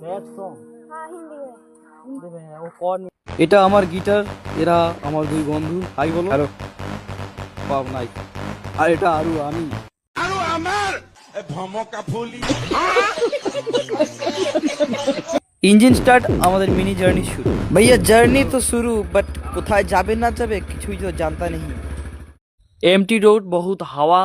Sad song हाँ हिंदी में। हिंदी में है वो कौन এটা আমার গিটার এরা আমার দুই বন্ধু হাই বলো হ্যালো বাব নাই আর এটা আরু আমি ইঞ্জিন স্টার্ট আমাদের মিনি জার্নি শুরু भैया জার্নি তো শুরু বাট কোথায় যাবে না যাবে কিছুই তো জানতা নেই এমটি রোড বহুত হাওয়া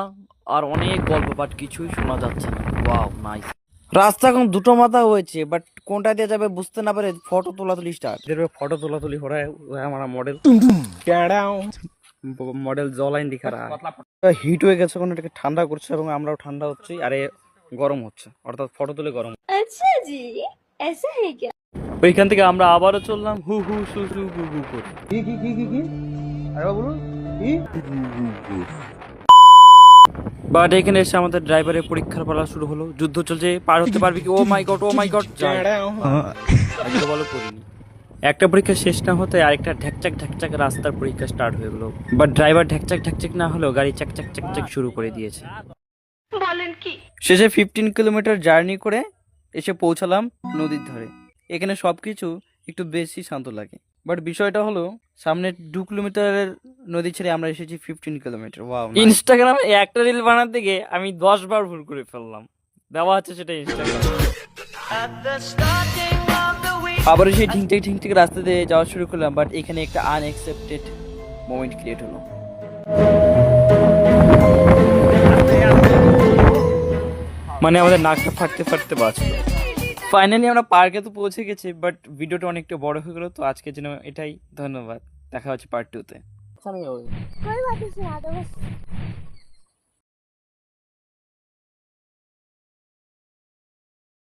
আর অনেক গল্প বাট কিছুই শোনা যাচ্ছে না ওয়াও নাইস রাস্তা এখন দুটো মাথা হয়েছে বাট কোনটা দিয়ে যাবে বুঝতে না পারে ফটো তোলাতুলি স্টার্ট ফটো তোলাতুলি हो रहा है वो है हमारा मॉडल মডেল জলাইন দিখা রা হিট হয়ে গেছে কোন এটাকে ঠান্ডা করছে এবং আমরাও ঠান্ডা হচ্ছি আরে গরম হচ্ছে অর্থাৎ ফটো তুলে গরম अच्छा जी ऐसा है क्या? ওইখান থেকে আমরা আবারও চললাম হু হু সু সু গু গু করে কি আরে বলুন কি বাট এখানে এসে আমাদের ড্রাইভারের পরীক্ষার পালা শুরু হলো যুদ্ধ চলছে পার হতে পারবি কি ও মাই গড আজকে বলো করিনি একটা পরীক্ষা শেষ না হতে আরেকটা ঢ্যাকচাক রাস্তার পরীক্ষা স্টার্ট হয়ে গেল বাট ড্রাইভার ঢ্যাকচাক না হলেও গাড়ি চাক শুরু করে দিয়েছে বলেন কি? শেষে 15 কিলোমিটার জার্নি করে এসে পৌঁছালাম নদীর ধারে এখানে সবকিছু একটু বেশি শান্ত লাগে বাট বিষয়টা হলো সামনে 2 কিলোমিটারের নদী ছেড়ে আমরা এসেছি 15 কিলোমিটার ওয়াও ইনস্টাগ্রামে একটা রিল বানাতে গিয়ে আমি 10 বার ভুল করে ফেললাম দেওয়া আছে সেটা ইনস্টাগ্রাম আবার সেই ঠিকঠাক রাস্তা দিয়ে যাওয়া শুরু করলাম বাট এখানে একটা আনএক্সপেক্টেড মোমেন্ট ক্রিয়েট হলো মানে আমাদের নাকটা ফাটতে বাঁচলো ফাইনালি আমরা পার্কে তো পৌঁছে গেছি বাট ভিডিওটা অনেকটা বড় হয়ে গেল তো আজকের জন্য এটাই ধন্যবাদ দেখা হচ্ছে পার্ট 2 তে कोई बात नहीं सुना दो बस।